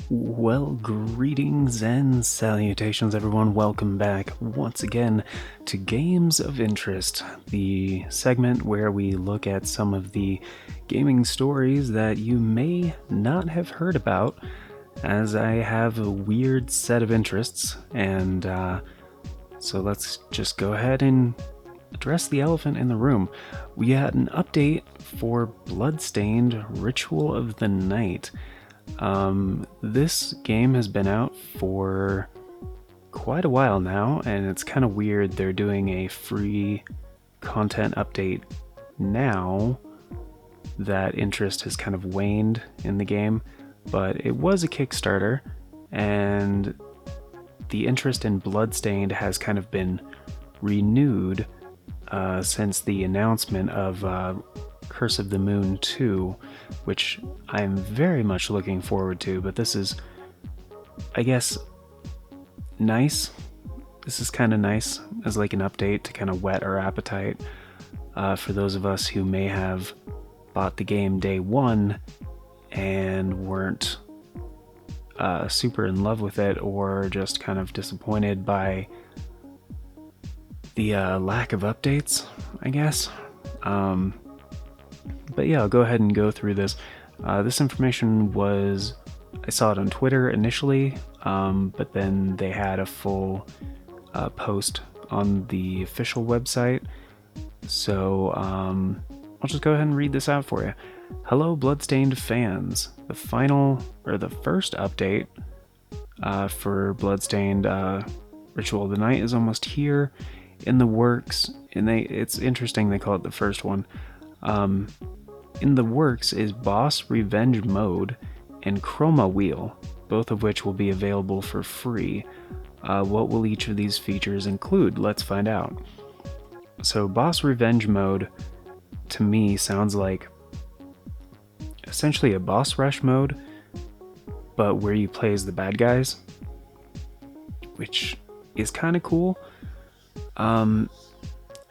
Well, greetings and salutations, everyone. Welcome back once again to Games of Interest, the segment where we look at some of the gaming stories that you may not have heard about, as I have a weird set of interests. And so let's just go ahead and address the elephant in the room. We had an update for Bloodstained Ritual of the Night. This game has been out for quite a while now, and it's kind of weird they're doing a free content update now that interest has kind of waned in the game, but it was a Kickstarter, and the interest in Bloodstained has kind of been renewed since the announcement of Curse of the Moon 2, which I'm very much looking forward to, but this is, I guess, nice. This is kind of nice as like an update to kind of whet our appetite for those of us who may have bought the game day one and weren't super in love with it, or just kind of disappointed by the lack of updates, I guess. But yeah, I'll go ahead and go through this. This information was, I saw it on Twitter initially, but then they had a full post on the official website. So I'll just go ahead and read this out for you. Hello, Bloodstained fans. The first update for Bloodstained Ritual of the Night is almost here, in the works, and it's interesting they call it the first one. In the works is Boss Revenge Mode and Chroma Wheel, both of which will be available for free. What will each of these features include? Let's find out. So Boss Revenge Mode, to me, sounds like essentially a boss rush mode, but where you play as the bad guys, which is kind of cool.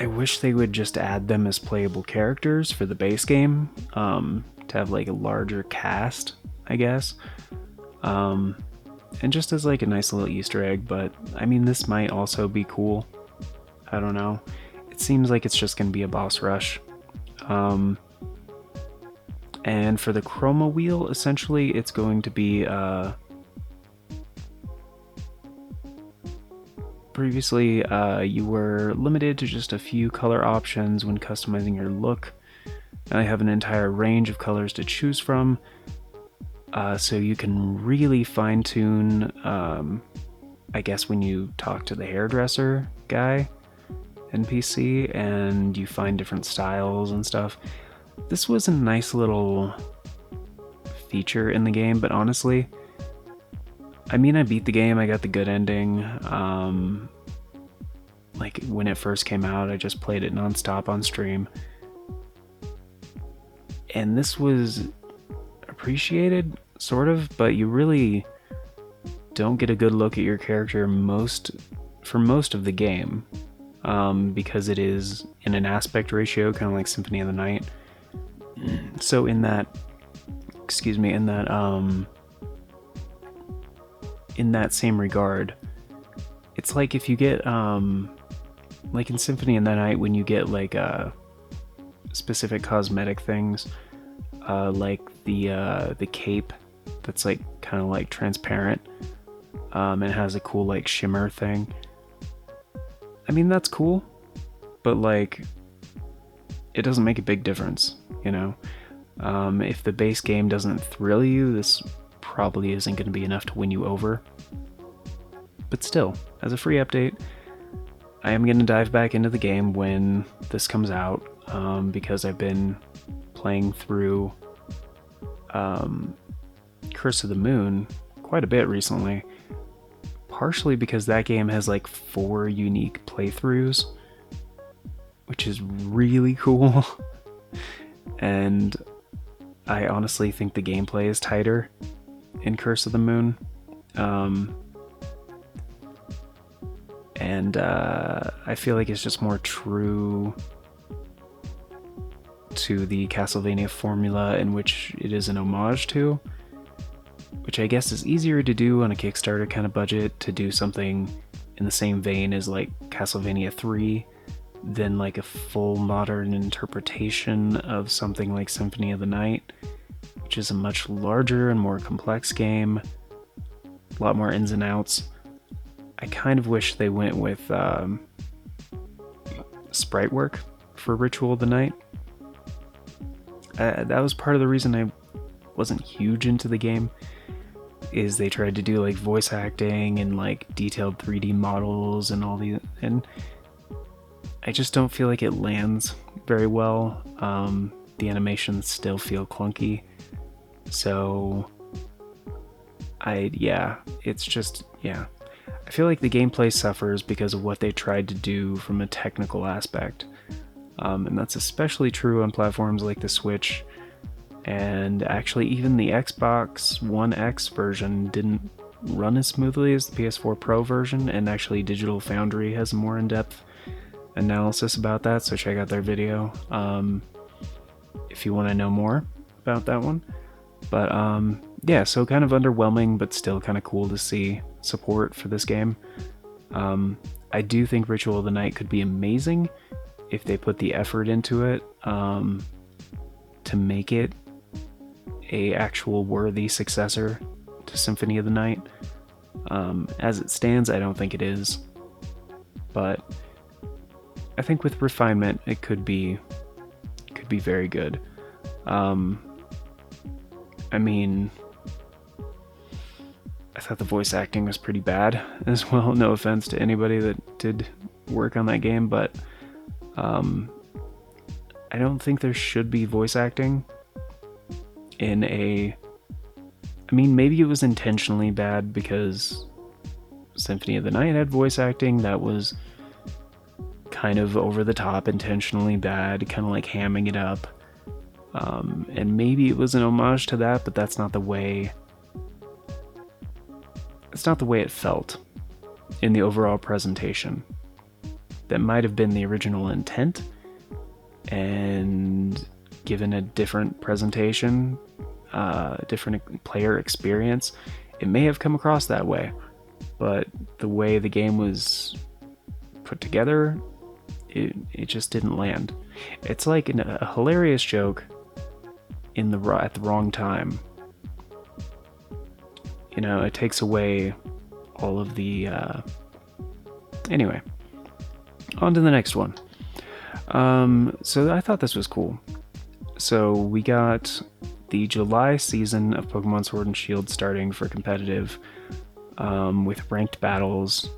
I wish they would just add them as playable characters for the base game, to have like a larger cast, I guess. And just as like a nice little Easter egg, but I mean, this might also be cool. I don't know. It seems like it's just going to be a boss rush. And for the Chroma Wheel, essentially, it's going to be previously, you were limited to just a few color options when customizing your look. Now you have an entire range of colors to choose from, so you can really fine-tune, I guess, when you talk to the hairdresser guy, NPC, and you find different styles and stuff. This was a nice little feature in the game, but honestly, I mean, I beat the game, I got the good ending. Like, when it first came out, I just played it nonstop on stream. And this was appreciated, sort of, but you really don't get a good look at your character for most of the game. Because it is in an aspect ratio, kind of like Symphony of the Night. So in that same regard, it's like if you get like in Symphony of the Night, when you get like specific cosmetic things, like the cape that's like kind of like transparent, and has a cool like shimmer thing. I mean, that's cool, but like, it doesn't make a big difference, you know? If the base game doesn't thrill you, this probably isn't going to be enough to win you over. But still, as a free update, I am going to dive back into the game when this comes out, because I've been playing through Curse of the Moon quite a bit recently, partially because that game has like 4 unique playthroughs, which is really cool. And I honestly think the gameplay is tighter in Curse of the Moon. And I feel like it's just more true to the Castlevania formula, in which it is an homage to, which I guess is easier to do on a Kickstarter kind of budget, to do something in the same vein as like Castlevania 3 than like a full modern interpretation of something like Symphony of the Night, which is a much larger and more complex game, a lot more ins and outs. I kind of wish they went with sprite work for Ritual of the Night. That was part of the reason I wasn't huge into the game, is they tried to do like voice acting and like detailed 3D models and all these, and I just don't feel like it lands very well. The animations still feel clunky, so it's just, I feel like the gameplay suffers because of what they tried to do from a technical aspect. And that's especially true on platforms like the Switch, and actually even the Xbox One X version didn't run as smoothly as the PS4 Pro version, and actually Digital Foundry has a more in-depth analysis about that, so check out their video if you want to know more about that one. But so kind of underwhelming, but still kind of cool to see support for this game. I do think Ritual of the Night could be amazing if they put the effort into it to make it a actual worthy successor to Symphony of the Night. As it stands, I don't think it is, but I think with refinement it could be very good. I mean, I thought the voice acting was pretty bad as well. No offense to anybody that did work on that game, but I don't think there should be voice acting in a... I mean, maybe it was intentionally bad because Symphony of the Night had voice acting that was kind of over the top, intentionally bad, kind of like hamming it up. And maybe it was an homage to that, but that's not the way... It's not the way it felt in the overall presentation. That might have been the original intent, and given a different presentation, different player experience, it may have come across that way. But the way the game was put together, it just didn't land. It's like a hilarious joke at the wrong time. You know, it takes away all of the... Anyway, on to the next one. So I thought this was cool. So we got the July season of Pokemon Sword and Shield starting for competitive with ranked battles.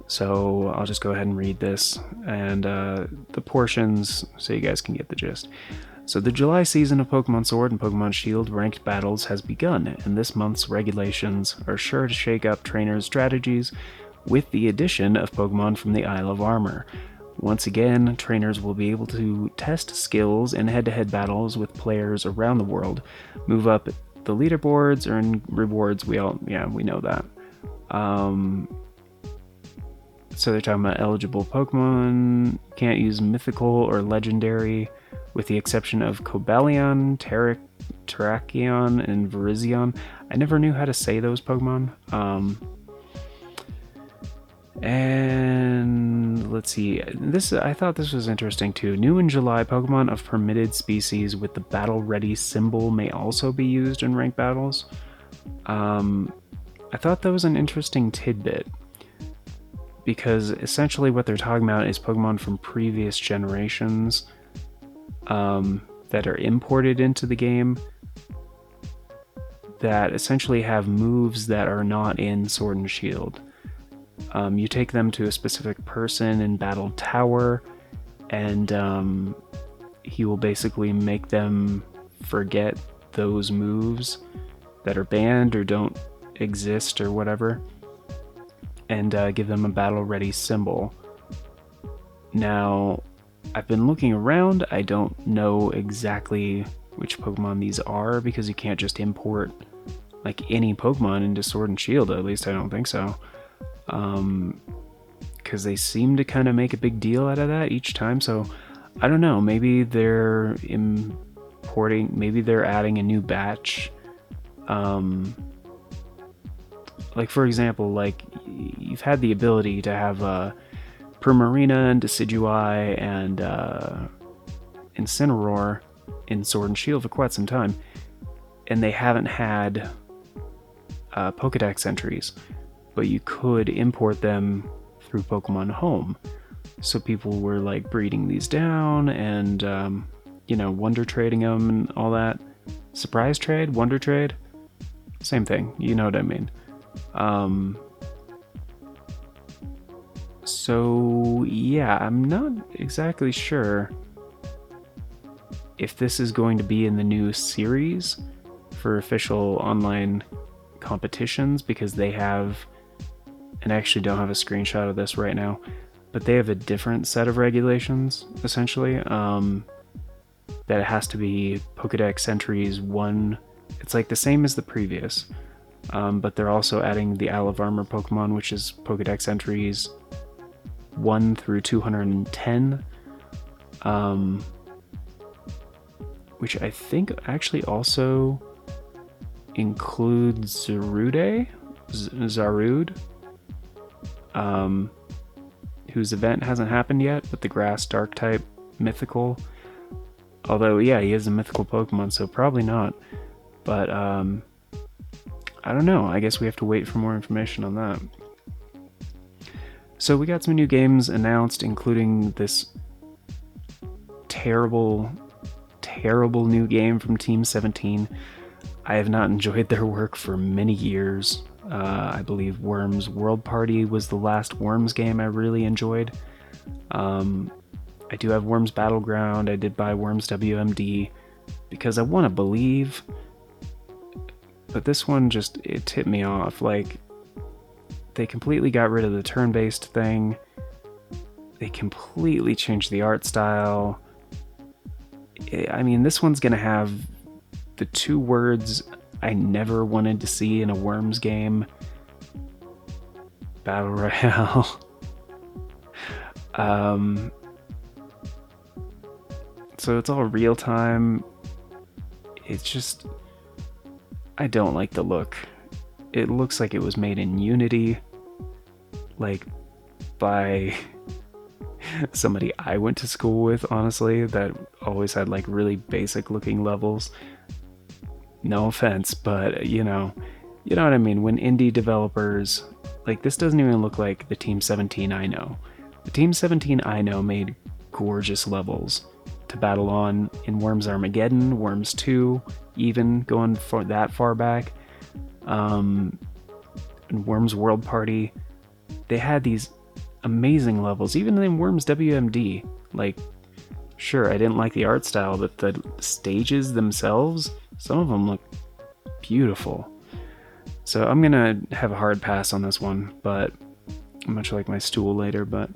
So I'll just go ahead and read this and the portions so you guys can get the gist. So the July season of Pokemon Sword and Pokemon Shield ranked battles has begun, and this month's regulations are sure to shake up trainers' strategies with the addition of Pokemon from the Isle of Armor. Once again, trainers will be able to test skills in head-to-head battles with players around the world, move up the leaderboards, earn rewards. We know that. So they're talking about eligible Pokemon can't use mythical or legendary, with the exception of Cobalion, Terrakion, and Virizion. I never knew how to say those Pokemon. And let's see, I thought this was interesting too. New in July, Pokemon of permitted species with the battle ready symbol may also be used in ranked battles. I thought that was an interesting tidbit, because essentially what they're talking about is Pokemon from previous generations that are imported into the game that essentially have moves that are not in Sword and Shield. You take them to a specific person in Battle Tower, and he will basically make them forget those moves that are banned or don't exist or whatever, and give them a battle ready symbol. Now, I've been looking around. I don't know exactly which Pokemon these are, because you can't just import like any Pokemon into Sword and Shield, at least I don't think so. Because they seem to kind of make a big deal out of that each time, so I don't know, maybe they're importing, maybe they're adding a new batch Like, for example, like, you've had the ability to have Primarina and Decidueye and Incineroar in Sword and Shield for quite some time, and they haven't had Pokedex entries, but you could import them through Pokemon Home. So people were like breeding these down and, wonder trading them and all that. Surprise trade, wonder trade, same thing. You know what I mean. So yeah, I'm not exactly sure if this is going to be in the new series for official online competitions, because they have, and I actually don't have a screenshot of this right now, but they have a different set of regulations, essentially, that it has to be Pokedex entries 1. It's like the same as the previous, but they're also adding the Isle of Armor Pokemon, which is Pokedex entries 1 through 210, which I think actually also includes Zarude, whose event hasn't happened yet, but the grass dark type mythical. Although, yeah, he is a mythical Pokemon, so probably not. But, I don't know. I guess we have to wait for more information on that. So we got some new games announced, including this terrible, terrible new game from Team 17. I have not enjoyed their work for many years. I believe Worms World Party was the last Worms game I really enjoyed. I do have Worms Battleground. I did buy Worms WMD because I want to believe, but this one just, it tipped me off. Like, they completely got rid of the turn-based thing. They completely changed the art style. I mean, this one's gonna have the 2 words I never wanted to see in a Worms game: Battle Royale. So it's all real time. It's just, I don't like the look. It looks like it was made in Unity, like by somebody I went to school with, honestly, that always had like really basic looking levels. No offense, but you know what I mean. When indie developers, like, this doesn't even look like the Team 17 I know. The Team 17 I know made gorgeous levels to battle on in Worms Armageddon, Worms 2, even going for that far back. And Worms World Party, they had these amazing levels, even in Worms WMD. Like, sure, I didn't like the art style, but the stages themselves, some of them look beautiful. So I'm gonna have a hard pass on this one, but much like my stool later. But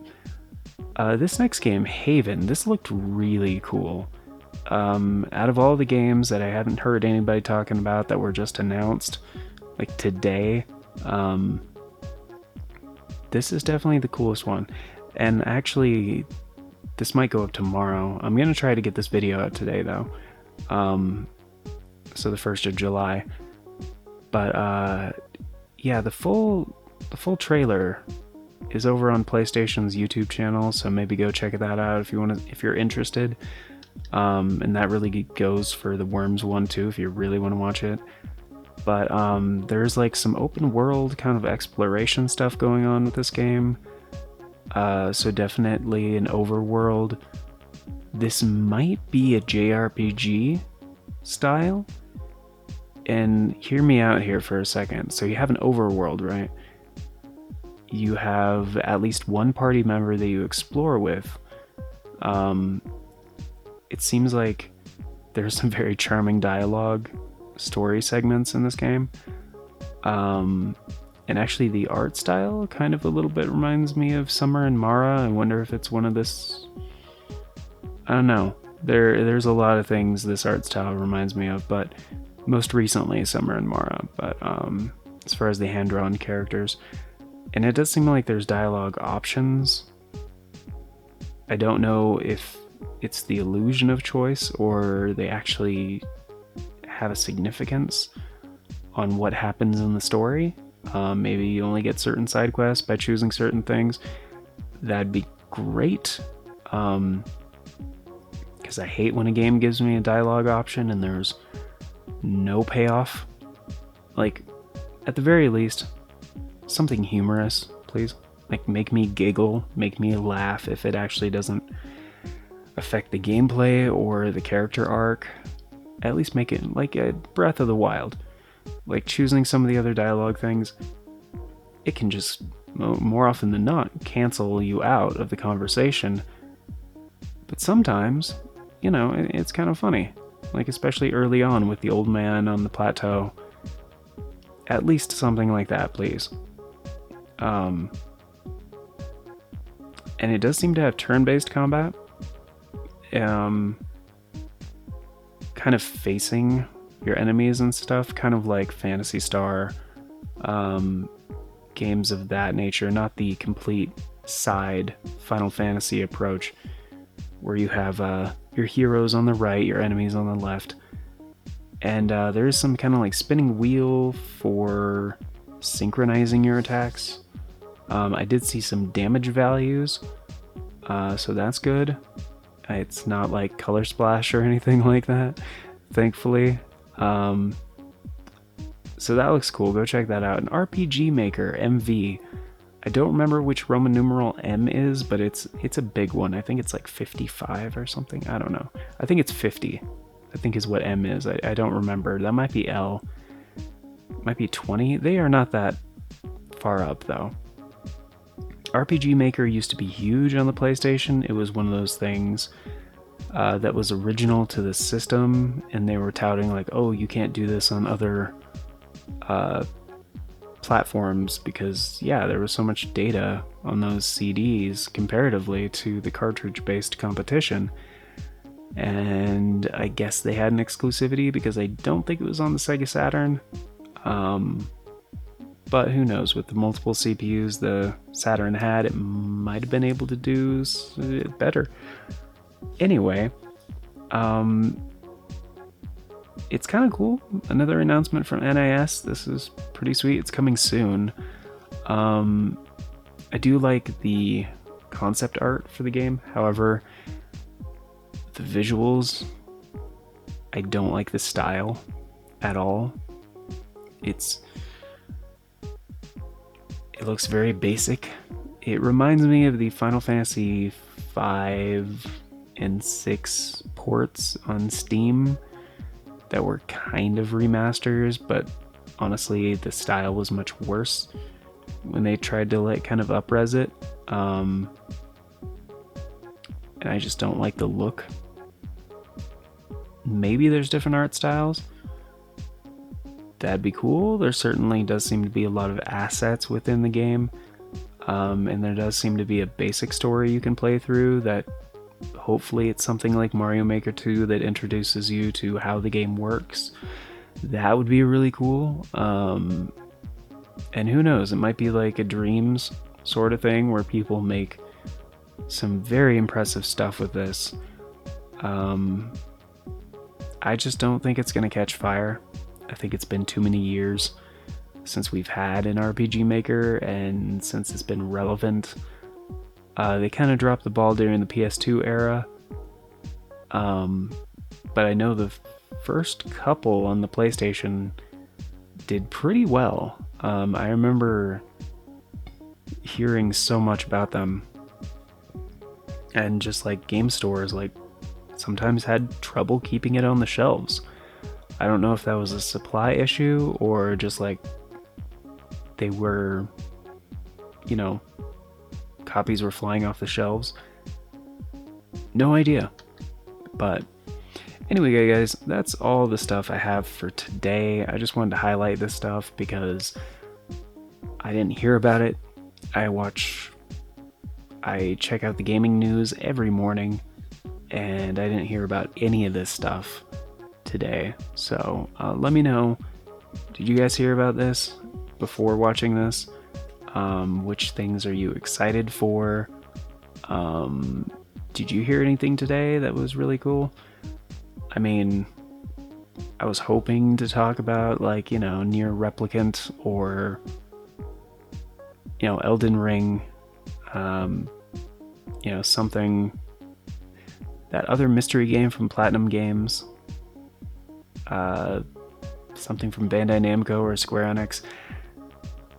this next game, Haven, this looked really cool. Out of all the games that I haven't heard anybody talking about that were just announced, like today, this is definitely the coolest one. And actually, this might go up tomorrow. I'm gonna try to get this video out today, though. So the 1st of July. But yeah, the full trailer is over on PlayStation's YouTube channel, so maybe go check that out if you're interested. And that really goes for the Worms one too, if you really want to watch it. But there's like some open world kind of exploration stuff going on with this game. So definitely an overworld. This might be a JRPG style. And hear me out here for a second. So you have an overworld, right? You have at least one party member that you explore with. It seems like there's some very charming dialogue story segments in this game. And actually the art style kind of a little bit reminds me of Summer and Mara. I wonder if it's one of this... I don't know. There's a lot of things this art style reminds me of, but most recently Summer and Mara. But as far as the hand-drawn characters, and it does seem like there's dialogue options. I don't know if it's the illusion of choice or they actually have a significance on what happens in the story. Maybe you only get certain side quests by choosing certain things. That'd be great. Because I hate when a game gives me a dialogue option and there's no payoff. Like, at the very least, something humorous, please. Like, make me giggle, make me laugh if it actually doesn't affect the gameplay or the character arc. At least make it like a Breath of the Wild. Like, choosing some of the other dialogue things, it can just, more often than not, cancel you out of the conversation. But sometimes, it's kind of funny. Like, especially early on with the old man on the plateau. At least something like that, please. And it does seem to have turn-based combat. Kind of facing your enemies and stuff, kind of like Phantasy Star, games of that nature, not the complete side Final Fantasy approach, where you have your heroes on the right, your enemies on the left, and there is some kind of like spinning wheel for synchronizing your attacks. I did see some damage values, so that's good. It's not like color splash or anything like that, thankfully. So that looks cool. Go check that out. An RPG Maker MV. I don't remember which Roman numeral M is, but it's a big one. I think it's like 55 or something. I don't know. I think it's 50. I think is what M is. I don't remember. That might be L. Might be 20. They are not that far up though. RPG Maker used to be huge on the PlayStation. It was one of those things that was original to the system, and they were touting like, oh, you can't do this on other platforms because, yeah, there was so much data on those CDs comparatively to the cartridge-based competition. And I guess they had an exclusivity because I don't think it was on the Sega Saturn. But who knows, with the multiple CPUs the Saturn had, it might have been able to do better. Anyway, it's kind of cool. Another announcement from NIS. This is pretty sweet. It's coming soon. I do like the concept art for the game. However, the visuals, I don't like the style at all. It looks very basic. It reminds me of the Final Fantasy 5 and 6 ports on Steam that were kind of remasters, but honestly the style was much worse when they tried to like kind of up-res it. And I just don't like the look. Maybe there's different art styles. That'd be cool. There certainly does seem to be a lot of assets within the game. And there does seem to be a basic story you can play through that hopefully it's something like Mario Maker 2 that introduces you to how the game works. That would be really cool. And who knows, it might be like a Dreams sort of thing where people make some very impressive stuff with this. I just don't think it's going to catch fire. I think it's been too many years since we've had an RPG Maker, and since it's been relevant. They kind of dropped the ball during the PS2 era. But I know the first couple on the PlayStation did pretty well. I remember hearing so much about them. And just like game stores, like sometimes had trouble keeping it on the shelves. I don't know if that was a supply issue or just like they were, copies were flying off the shelves. No idea. But anyway, guys, that's all the stuff I have for today. I just wanted to highlight this stuff because I didn't hear about it. I check out the gaming news every morning, and I didn't hear about any of this stuff today. So let me know, did you guys hear about this before watching this? Which things are you excited for? Did you hear anything today that was really cool? I mean, I was hoping to talk about like, Near Replicant or Elden Ring, something, that other mystery game from Platinum Games, uh, something from Bandai Namco or Square Enix.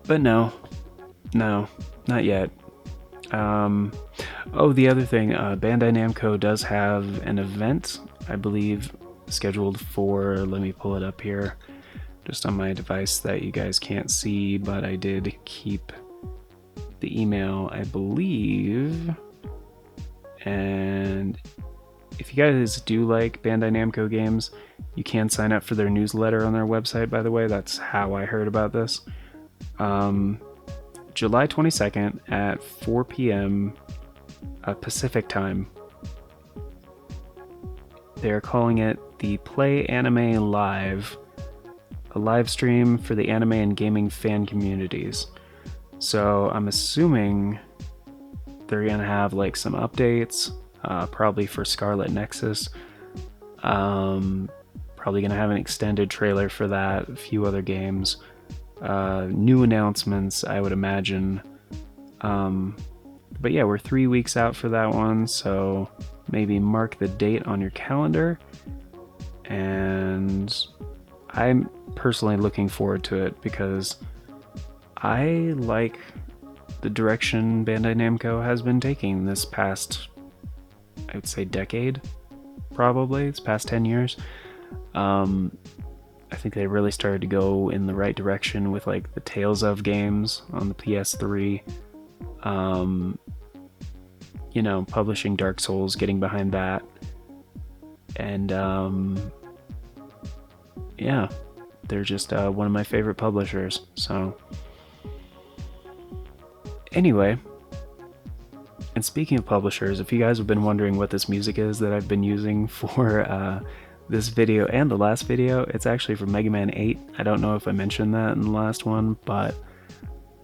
But no, not yet. Oh, the other thing, Bandai Namco does have an event, I believe, scheduled for, let me pull it up here, just on my device that you guys can't see, but I did keep the email, I believe. And if you guys do like Bandai Namco games, you can sign up for their newsletter on their website, by the way. That's how I heard about this. July 22nd at 4 p.m. Pacific time. They're calling it the Play Anime Live, a live stream for the anime and gaming fan communities. So I'm assuming they're gonna have like some updates, probably for Scarlet Nexus. Probably gonna have an extended trailer for that, a few other games, new announcements, I would imagine. But yeah, we're 3 weeks out for that one, so maybe mark the date on your calendar. And I'm personally looking forward to it because I like the direction Bandai Namco has been taking this past, I would say, decade, probably. It's past 10 years. I think they really started to go in the right direction with like the Tales of games on the PS3. Publishing Dark Souls, getting behind that. And yeah, they're just one of my favorite publishers. So anyway, and speaking of publishers, if you guys have been wondering what this music is that I've been using for this video and the last video, it's actually from Mega Man 8. I don't know if I mentioned that in the last one, but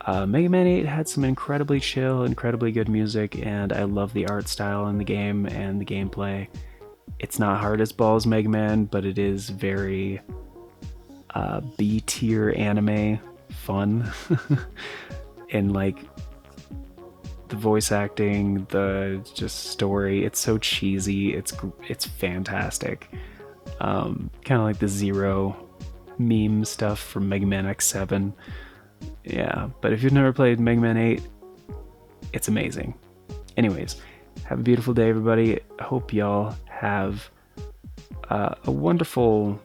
Mega Man 8 had some incredibly chill, incredibly good music, and I love the art style in the game and the gameplay. It's not hard as balls Mega Man, but it is very B-tier anime fun. And like the voice acting, the just story, it's so cheesy, it's fantastic. Kind of like the Zero meme stuff from Mega Man X7. Yeah, but if you've never played Mega Man 8, it's amazing. Anyways, have a beautiful day, everybody. Hope y'all have a wonderful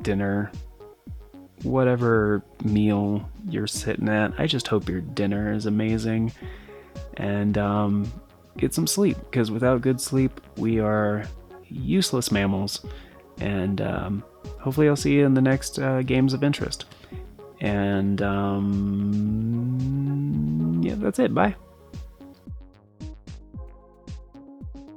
dinner, whatever meal you're sitting at. I just hope your dinner is amazing. And get some sleep, because without good sleep, we are useless mammals. And hopefully I'll see you in the next Games of Interest. And yeah, that's it. Bye.